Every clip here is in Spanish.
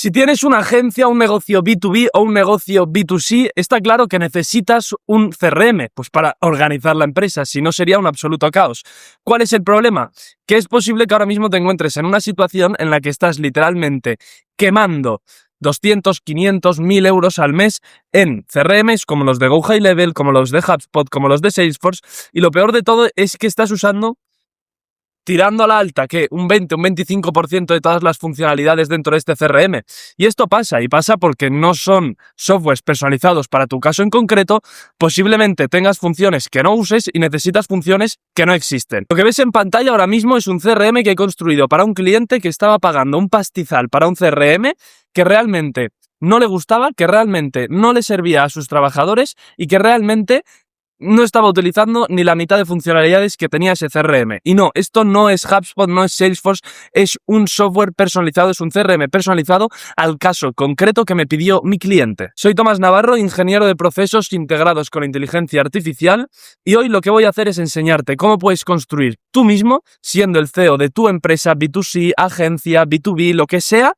Si tienes una agencia, un negocio B2B o un negocio B2C, está claro que necesitas un CRM, pues para organizar la empresa, si no sería un absoluto caos. ¿Cuál es el problema? Que es posible que ahora mismo te encuentres en una situación en la que estás literalmente quemando 200, 500, 1000 euros al mes en CRMs como los de Go High Level, como los de HubSpot, como los de Salesforce, y lo peor de todo es que estás usando, tirando a la alta, que un 20, un 25% de todas las funcionalidades dentro de este CRM. Y esto pasa, y pasa porque no son softwares personalizados para tu caso en concreto. Posiblemente tengas funciones que no uses y necesitas funciones que no existen. Lo que ves en pantalla ahora mismo es un CRM que he construido para un cliente que estaba pagando un pastizal para un CRM que realmente no le gustaba, que realmente no le servía a sus trabajadores y que realmente no estaba utilizando ni la mitad de funcionalidades que tenía ese CRM. Y no, esto no es HubSpot, no es Salesforce, es un software personalizado, es un CRM personalizado al caso concreto que me pidió mi cliente. Soy Tomás Navarro, ingeniero de procesos integrados con inteligencia artificial, y hoy lo que voy a hacer es enseñarte cómo puedes construir tú mismo, siendo el CEO de tu empresa, B2C, agencia, B2B, lo que sea,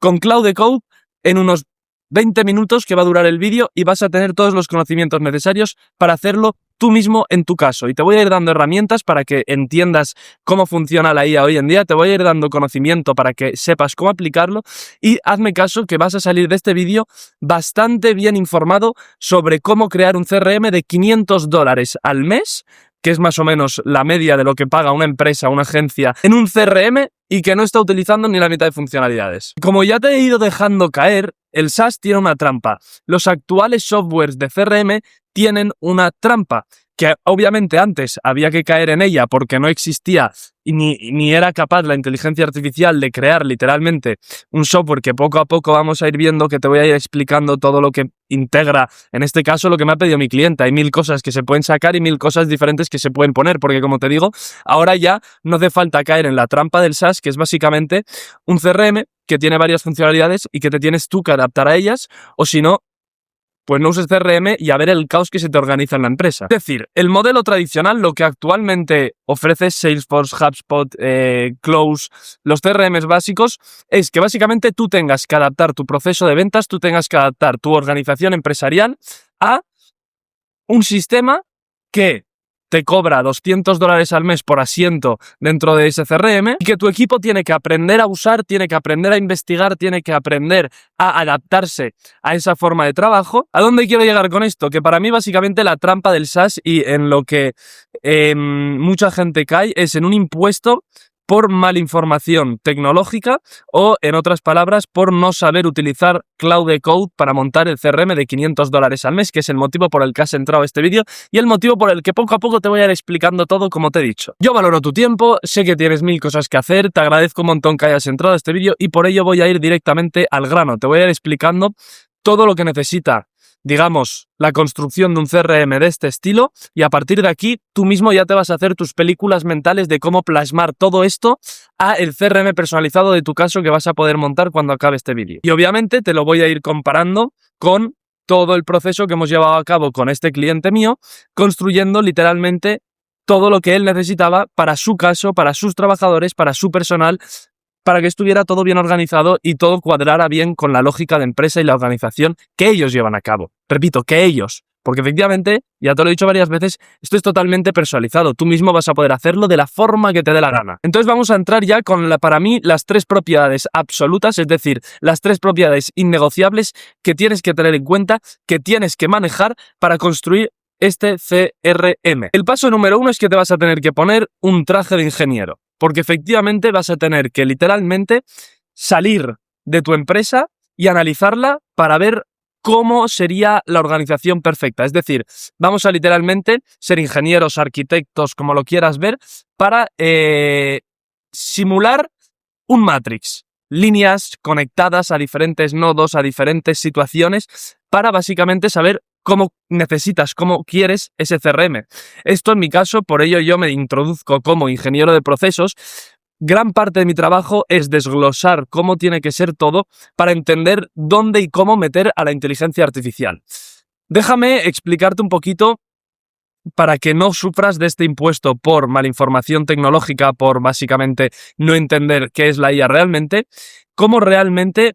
con Cloud Code en unos 20 minutos que va a durar el vídeo, y vas a tener todos los conocimientos necesarios para hacerlo tú mismo en tu caso. Y te voy a ir dando herramientas para que entiendas cómo funciona la IA hoy en día, te voy a ir dando conocimiento para que sepas cómo aplicarlo, y hazme caso que vas a salir de este vídeo bastante bien informado sobre cómo crear un CRM de $500 al mes, que es más o menos la media de lo que paga una empresa, una agencia, en un CRM, y que no está utilizando ni la mitad de funcionalidades. Como ya te he ido dejando caer, el SaaS tiene una trampa. Los actuales softwares de CRM tienen una trampa, que obviamente antes había que caer en ella porque no existía ni era capaz la inteligencia artificial de crear literalmente un software que poco a poco vamos a ir viendo, que te voy a ir explicando todo lo que integra, en este caso, lo que me ha pedido mi cliente. Hay 1000 cosas que se pueden sacar y 1000 cosas diferentes que se pueden poner, porque como te digo, ahora ya no hace falta caer en la trampa del SaaS, que es básicamente un CRM que tiene varias funcionalidades y que te tienes tú que adaptar a ellas, o si no, pues no uses CRM y a ver el caos que se te organiza en la empresa. Es decir, el modelo tradicional, lo que actualmente ofrece Salesforce, HubSpot, Close, los CRMs básicos, es que básicamente tú tengas que adaptar tu proceso de ventas, tú tengas que adaptar tu organización empresarial a un sistema que te cobra $200 al mes por asiento dentro de ese CRM, y que tu equipo tiene que aprender a usar, tiene que aprender a investigar, tiene que aprender a adaptarse a esa forma de trabajo. ¿A dónde quiero llegar con esto? Que para mí básicamente la trampa del SaaS, y en lo que mucha gente cae, es en un impuesto por malinformación tecnológica, o, en otras palabras, por no saber utilizar Cloud Code para montar el CRM de $500 al mes, que es el motivo por el que has entrado a este vídeo y el motivo por el que poco a poco te voy a ir explicando todo, como te he dicho. Yo valoro tu tiempo, sé que tienes 1000 cosas que hacer, te agradezco un montón que hayas entrado a este vídeo, y por ello voy a ir directamente al grano. Te voy a ir explicando todo lo que necesita, digamos, la construcción de un CRM de este estilo, y a partir de aquí tú mismo ya te vas a hacer tus películas mentales de cómo plasmar todo esto a el CRM personalizado de tu caso que vas a poder montar cuando acabe este vídeo. Y obviamente te lo voy a ir comparando con todo el proceso que hemos llevado a cabo con este cliente mío, construyendo literalmente todo lo que él necesitaba para su caso, para sus trabajadores, para su personal, para que estuviera todo bien organizado y todo cuadrara bien con la lógica de empresa y la organización que ellos llevan a cabo. Repito, que ellos, porque efectivamente, ya te lo he dicho varias veces, esto es totalmente personalizado. Tú mismo vas a poder hacerlo de la forma que te dé la gana. Entonces vamos a entrar ya con, para mí, las 3 propiedades absolutas, es decir, las 3 propiedades innegociables que tienes que tener en cuenta, que tienes que manejar para construir este CRM. El paso número 1 es que te vas a tener que poner un traje de ingeniero, porque efectivamente vas a tener que literalmente salir de tu empresa y analizarla para ver cómo sería la organización perfecta. Es decir, vamos a literalmente ser ingenieros, arquitectos, como lo quieras ver, para simular un Matrix. Líneas conectadas a diferentes nodos, a diferentes situaciones, para básicamente saber cómo necesitas, cómo quieres ese CRM. Esto en mi caso, por ello yo me introduzco como ingeniero de procesos. Gran parte de mi trabajo es desglosar cómo tiene que ser todo para entender dónde y cómo meter a la inteligencia artificial. Déjame explicarte un poquito, para que no sufras de este impuesto por malinformación tecnológica, por básicamente no entender qué es la IA realmente, cómo realmente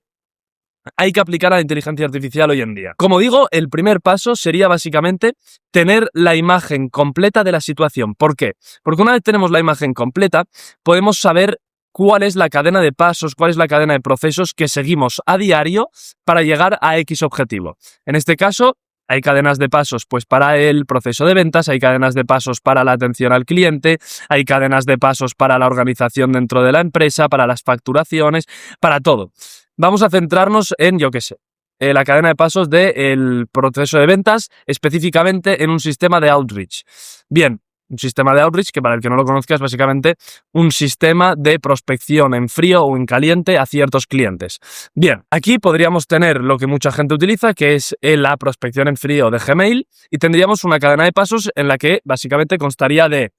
hay que aplicar a la inteligencia artificial hoy en día. Como digo, el primer paso sería básicamente tener la imagen completa de la situación. ¿Por qué? Porque una vez tenemos la imagen completa, podemos saber cuál es la cadena de pasos, cuál es la cadena de procesos que seguimos a diario para llegar a X objetivo. En este caso, hay cadenas de pasos pues para el proceso de ventas, hay cadenas de pasos para la atención al cliente, hay cadenas de pasos para la organización dentro de la empresa, para las facturaciones, para todo. Vamos a centrarnos en, yo qué sé, la cadena de pasos del proceso de ventas, específicamente en un sistema de outreach. Bien, un sistema de outreach que, para el que no lo conozca, es básicamente un sistema de prospección en frío o en caliente a ciertos clientes. Bien, aquí podríamos tener lo que mucha gente utiliza, que es la prospección en frío de Gmail, y tendríamos una cadena de pasos en la que básicamente constaría de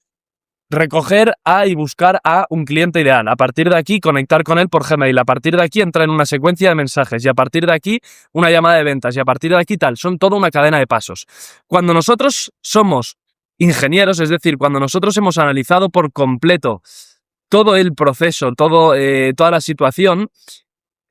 recoger y buscar a un cliente ideal. A partir de aquí, conectar con él por Gmail. A partir de aquí, entrar en una secuencia de mensajes. Y a partir de aquí, una llamada de ventas. Y a partir de aquí, tal. Son toda una cadena de pasos. Cuando nosotros somos ingenieros, es decir, cuando nosotros hemos analizado por completo todo el proceso, toda la situación,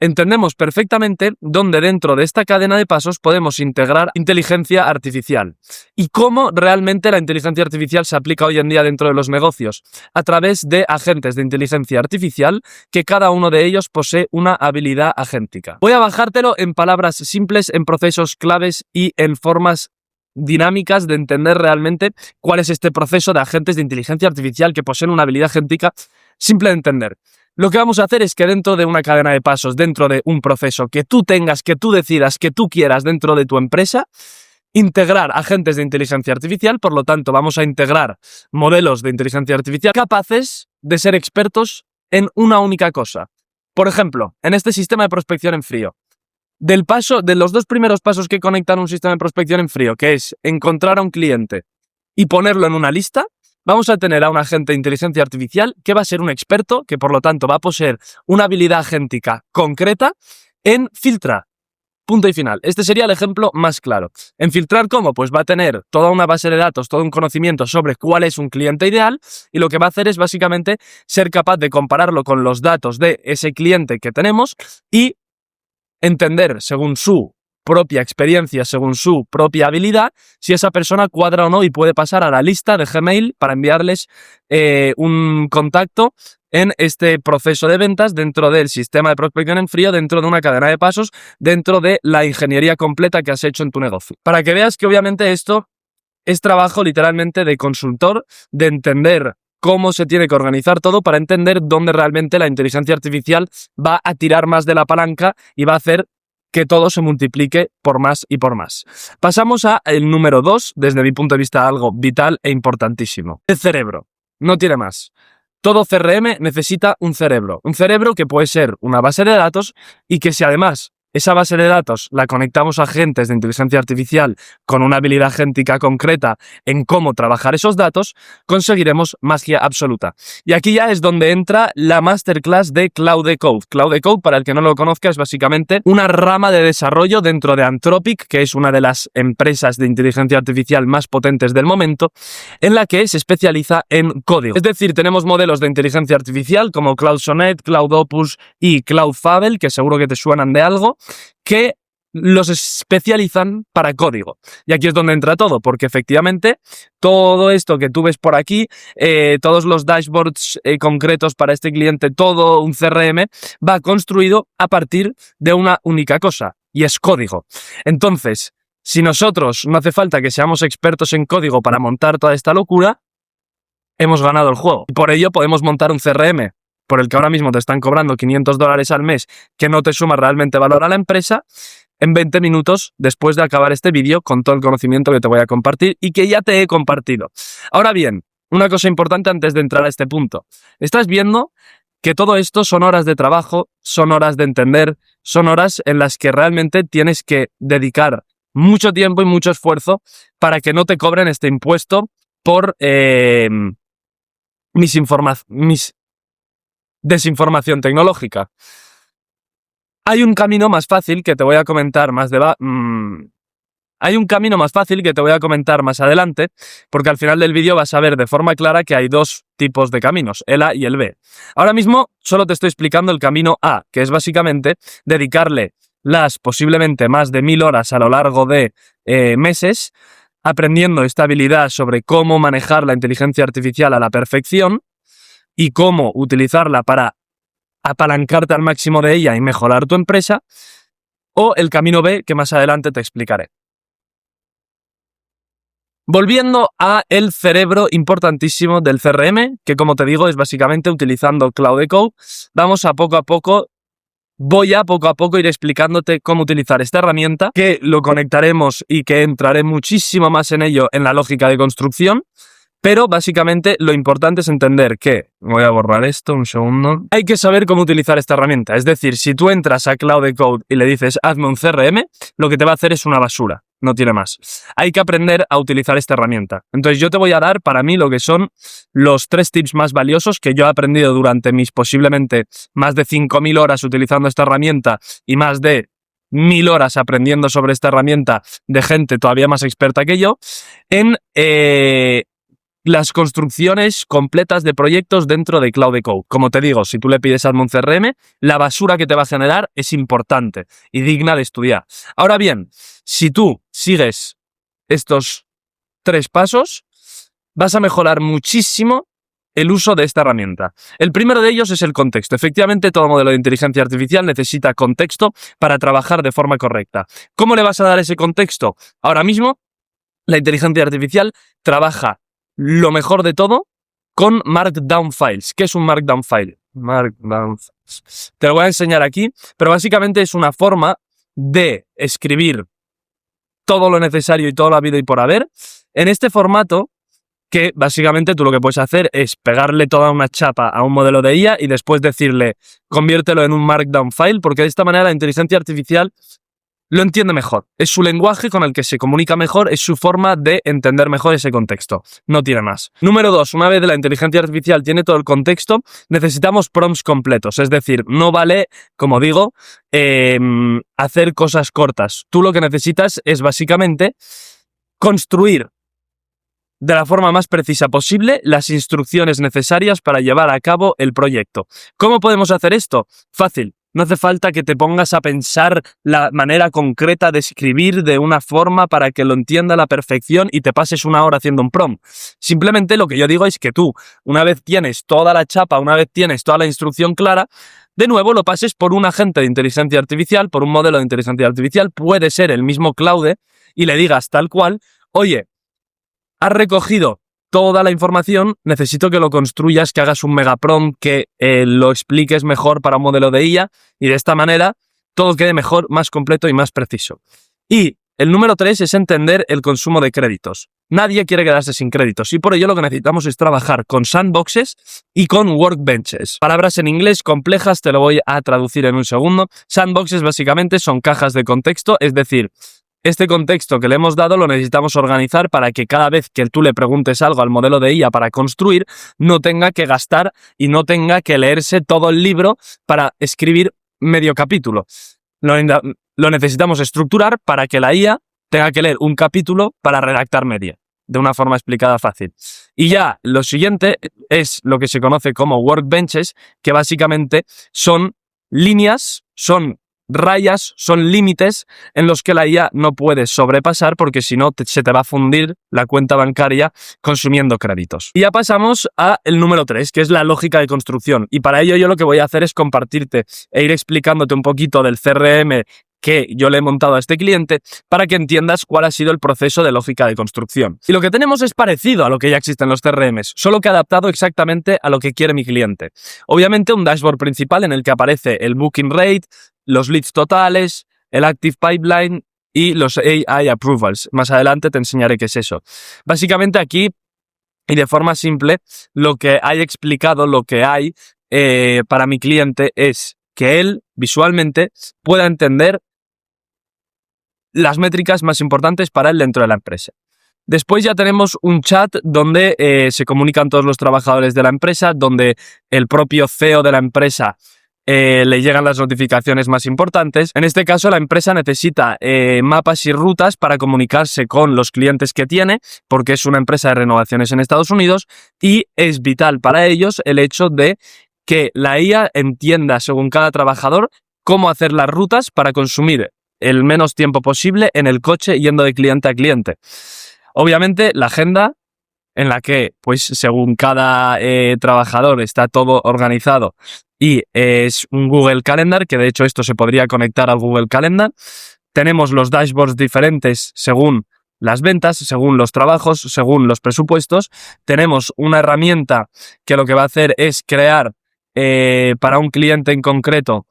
entendemos perfectamente dónde dentro de esta cadena de pasos podemos integrar inteligencia artificial y cómo realmente la inteligencia artificial se aplica hoy en día dentro de los negocios, a través de agentes de inteligencia artificial que cada uno de ellos posee una habilidad agéntica. Voy a bajártelo en palabras simples, en procesos claves y en formas dinámicas de entender realmente cuál es este proceso de agentes de inteligencia artificial que poseen una habilidad agéntica simple de entender. Lo que vamos a hacer es que dentro de una cadena de pasos, dentro de un proceso que tú tengas, que tú decidas, que tú quieras dentro de tu empresa, integrar agentes de inteligencia artificial. Por lo tanto, vamos a integrar modelos de inteligencia artificial capaces de ser expertos en una única cosa. Por ejemplo, en este sistema de prospección en frío, de los dos primeros pasos que conectan un sistema de prospección en frío, que es encontrar a un cliente y ponerlo en una lista, vamos a tener a un agente de inteligencia artificial que va a ser un experto, que por lo tanto va a poseer una habilidad agéntica concreta en filtrar. Punto y final. Este sería el ejemplo más claro. En filtrar, ¿cómo? Pues va a tener toda una base de datos, todo un conocimiento sobre cuál es un cliente ideal, y lo que va a hacer es básicamente ser capaz de compararlo con los datos de ese cliente que tenemos y entender, según su propia experiencia, según su propia habilidad, si esa persona cuadra o no y puede pasar a la lista de Gmail para enviarles un contacto en este proceso de ventas dentro del sistema de prospección en frío, dentro de una cadena de pasos, dentro de la ingeniería completa que has hecho en tu negocio. Para que veas que obviamente esto es trabajo literalmente de consultor, de entender cómo se tiene que organizar todo para entender dónde realmente la inteligencia artificial va a tirar más de la palanca y va a hacer que todo se multiplique por más y por más. Pasamos al número 2, desde mi punto de vista algo vital e importantísimo. El cerebro. No tiene más. Todo CRM necesita un cerebro que puede ser una base de datos y que si además esa base de datos la conectamos a agentes de inteligencia artificial con una habilidad agéntica concreta en cómo trabajar esos datos, conseguiremos magia absoluta. Y aquí ya es donde entra la masterclass de Cloud Decode. Cloud Decode, para el que no lo conozca, es básicamente una rama de desarrollo dentro de Anthropic, que es una de las empresas de inteligencia artificial más potentes del momento, en la que se especializa en código. Es decir, tenemos modelos de inteligencia artificial como Cloud Sonnet, Cloud Opus y Cloud Fable, que seguro que te suenan de algo, que los especializan para código. Y aquí es donde entra todo, porque efectivamente todo esto que tú ves por aquí, todos los dashboards concretos para este cliente, todo un CRM, va construido a partir de una única cosa, y es código. Entonces, si nosotros no hace falta que seamos expertos en código para montar toda esta locura, hemos ganado el juego. Y por ello podemos montar un CRM por el que ahora mismo te están cobrando $500 al mes, que no te suma realmente valor a la empresa, en 20 minutos después de acabar este vídeo con todo el conocimiento que te voy a compartir y que ya te he compartido. Ahora bien, una cosa importante antes de entrar a este punto. Estás viendo que todo esto son horas de trabajo, son horas de entender, son horas en las que realmente tienes que dedicar mucho tiempo y mucho esfuerzo para que no te cobren este impuesto por desinformación tecnológica. Hay un camino más fácil que te voy a comentar más adelante, porque al final del vídeo vas a ver de forma clara que hay dos tipos de caminos, el A y el B. Ahora mismo solo te estoy explicando el camino A, que es básicamente dedicarle posiblemente más de 1000 horas a lo largo de meses, aprendiendo esta habilidad sobre cómo manejar la inteligencia artificial a la perfección y cómo utilizarla para apalancarte al máximo de ella y mejorar tu empresa, o el camino B, que más adelante te explicaré. Volviendo a el cerebro importantísimo del CRM, que como te digo es básicamente utilizando Cloud Code, vamos a poco a poco ir explicándote cómo utilizar esta herramienta, que lo conectaremos y que entraré muchísimo más en ello en la lógica de construcción. Pero básicamente lo importante es entender que, voy a borrar esto un segundo, hay que saber cómo utilizar esta herramienta. Es decir, si tú entras a Cloud Code y le dices hazme un CRM, lo que te va a hacer es una basura, no tiene más. Hay que aprender a utilizar esta herramienta. Entonces yo te voy a dar para mí lo que son los 3 tips más valiosos que yo he aprendido durante mis posiblemente más de 5000 horas utilizando esta herramienta y más de 1000 horas aprendiendo sobre esta herramienta de gente todavía más experta que yo en las construcciones completas de proyectos dentro de Cloud Code. Como te digo, si tú le pides hazme un CRM, la basura que te va a generar es importante y digna de estudiar. Ahora bien, si tú sigues estos 3 pasos, vas a mejorar muchísimo el uso de esta herramienta. El primero de ellos es el contexto. Efectivamente, todo modelo de inteligencia artificial necesita contexto para trabajar de forma correcta. ¿Cómo le vas a dar ese contexto? Ahora mismo, la inteligencia artificial trabaja lo mejor de todo con Markdown Files. ¿Qué es un Markdown File? Markdown Files. Te lo voy a enseñar aquí, pero básicamente es una forma de escribir todo lo necesario y todo lo habido y por haber en este formato, que básicamente tú lo que puedes hacer es pegarle toda una chapa a un modelo de IA y después decirle conviértelo en un Markdown File, porque de esta manera la inteligencia artificial lo entiende mejor. Es su lenguaje con el que se comunica mejor, es su forma de entender mejor ese contexto. No tiene más. Número 2. Una vez la inteligencia artificial tiene todo el contexto, necesitamos prompts completos. Es decir, no vale, como digo, hacer cosas cortas. Tú lo que necesitas es básicamente construir de la forma más precisa posible las instrucciones necesarias para llevar a cabo el proyecto. ¿Cómo podemos hacer esto? Fácil. No hace falta que te pongas a pensar la manera concreta de escribir de una forma para que lo entienda a la perfección y te pases una hora haciendo un prompt. Simplemente lo que yo digo es que tú, una vez tienes toda la chapa, una vez tienes toda la instrucción clara, de nuevo lo pases por un agente de inteligencia artificial, por un modelo de inteligencia artificial, puede ser el mismo Claude, y le digas tal cual, oye, has recogido toda la información, necesito que lo construyas, que hagas un megaprompt, que lo expliques mejor para un modelo de IA y de esta manera todo quede mejor, más completo y más preciso. Y el número 3 es entender el consumo de créditos. Nadie quiere quedarse sin créditos y por ello lo que necesitamos es trabajar con sandboxes y con workbenches. Palabras en inglés complejas, te lo voy a traducir en un segundo. Sandboxes básicamente son cajas de contexto, es decir, este contexto que le hemos dado lo necesitamos organizar para que cada vez que tú le preguntes algo al modelo de IA para construir, no tenga que gastar y no tenga que leerse todo el libro para escribir medio capítulo. Lo necesitamos estructurar para que la IA tenga que leer un capítulo para redactar media, de una forma explicada fácil. Y ya lo siguiente es lo que se conoce como workbenches, que básicamente son líneas, son rayas, son límites en los que la IA no puede sobrepasar porque si no se te va a fundir la cuenta bancaria consumiendo créditos. Y ya pasamos al número 3, que es la lógica de construcción. Y para ello yo lo que voy a hacer es compartirte e ir explicándote un poquito del CRM que yo le he montado a este cliente para que entiendas cuál ha sido el proceso de lógica de construcción. Y lo que tenemos es parecido a lo que ya existe en los CRMs, solo que adaptado exactamente a lo que quiere mi cliente. Obviamente un dashboard principal en el que aparece el booking rate, los leads totales, el active pipeline y los AI approvals. Más adelante te enseñaré qué es eso. Básicamente aquí, y de forma simple, lo que hay explicado, lo que hay para mi cliente es que él visualmente pueda entender las métricas más importantes para él dentro de la empresa. Después ya tenemos un chat donde se comunican todos los trabajadores de la empresa, donde el propio CEO de la empresa le llegan las notificaciones más importantes. En este caso, la empresa necesita mapas y rutas para comunicarse con los clientes que tiene, porque es una empresa de renovaciones en Estados Unidos y es vital para ellos el hecho de que la IA entienda según cada trabajador cómo hacer las rutas para consumir el menos tiempo posible en el coche yendo de cliente a cliente. Obviamente, la agenda en la que, pues, según cada trabajador está todo organizado y es un Google Calendar, que de hecho esto se podría conectar al Google Calendar. Tenemos los dashboards diferentes según las ventas, según los trabajos, según los presupuestos. Tenemos una herramienta que lo que va a hacer es crear para un cliente en concreto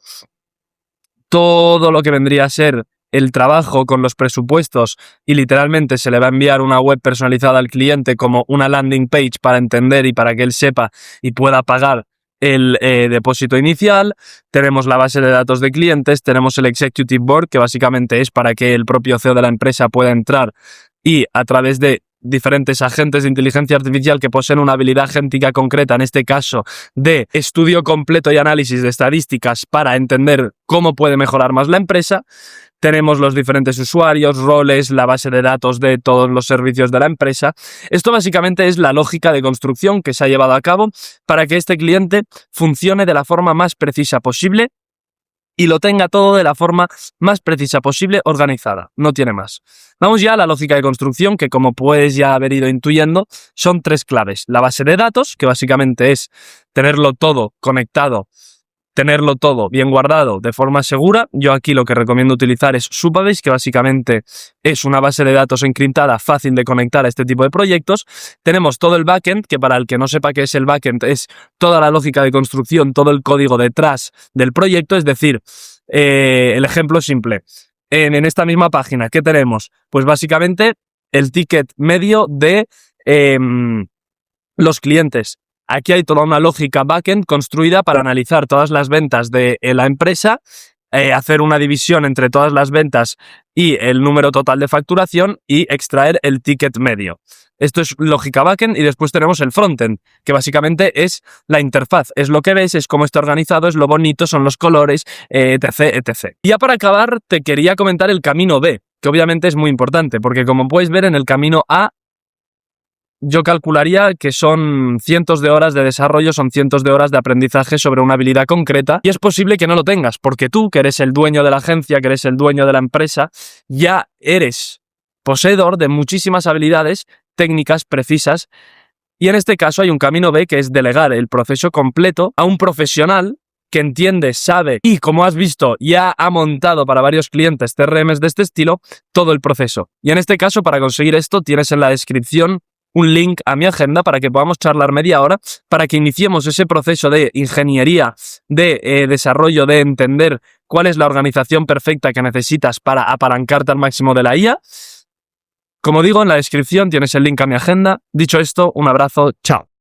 todo lo que vendría a ser el trabajo con los presupuestos y literalmente se le va a enviar una web personalizada al cliente como una landing page para entender y para que él sepa y pueda pagar el depósito inicial. Tenemos la base de datos de clientes, tenemos el Executive Board, que básicamente es para que el propio CEO de la empresa pueda entrar y a través de diferentes agentes de inteligencia artificial que poseen una habilidad agéntica concreta, en este caso de estudio completo y análisis de estadísticas para entender cómo puede mejorar más la empresa. Tenemos los diferentes usuarios, roles, la base de datos de todos los servicios de la empresa. Esto básicamente es la lógica de construcción que se ha llevado a cabo para que este cliente funcione de la forma más precisa posible y lo tenga todo de la forma más precisa posible organizada. No tiene más. Vamos ya a la lógica de construcción, que como puedes ya haber ido intuyendo, son 3 claves. La base de datos, que básicamente es tenerlo todo conectado, tenerlo todo bien guardado de forma segura. Yo aquí lo que recomiendo utilizar es Supabase, que básicamente es una base de datos encriptada fácil de conectar a este tipo de proyectos. Tenemos todo el backend, que para el que no sepa qué es el backend, es toda la lógica de construcción, todo el código detrás del proyecto. Es decir, el ejemplo simple. En esta misma página, ¿qué tenemos? Pues básicamente el ticket medio de los clientes. Aquí hay toda una lógica backend construida para analizar todas las ventas de la empresa, hacer una división entre todas las ventas y el número total de facturación y extraer el ticket medio. Esto es lógica backend y después tenemos el frontend, que básicamente es la interfaz. Es lo que ves, es cómo está organizado, es lo bonito, son los colores, etc, etc. Y ya para acabar, te quería comentar el camino B, que obviamente es muy importante, porque como puedes ver en el camino A, yo calcularía que son cientos de horas de desarrollo, son cientos de horas de aprendizaje sobre una habilidad concreta y es posible que no lo tengas porque tú, que eres el dueño de la agencia, que eres el dueño de la empresa, ya eres poseedor de muchísimas habilidades técnicas precisas y en este caso hay un camino B que es delegar el proceso completo a un profesional que entiende, sabe y, como has visto, ya ha montado para varios clientes CRMs de este estilo todo el proceso. Y en este caso, para conseguir esto, tienes en la descripción un link a mi agenda para que podamos charlar media hora, para que iniciemos ese proceso de ingeniería, de desarrollo, de entender cuál es la organización perfecta que necesitas para apalancarte al máximo de la IA. Como digo, en la descripción tienes el link a mi agenda. Dicho esto, un abrazo, chao.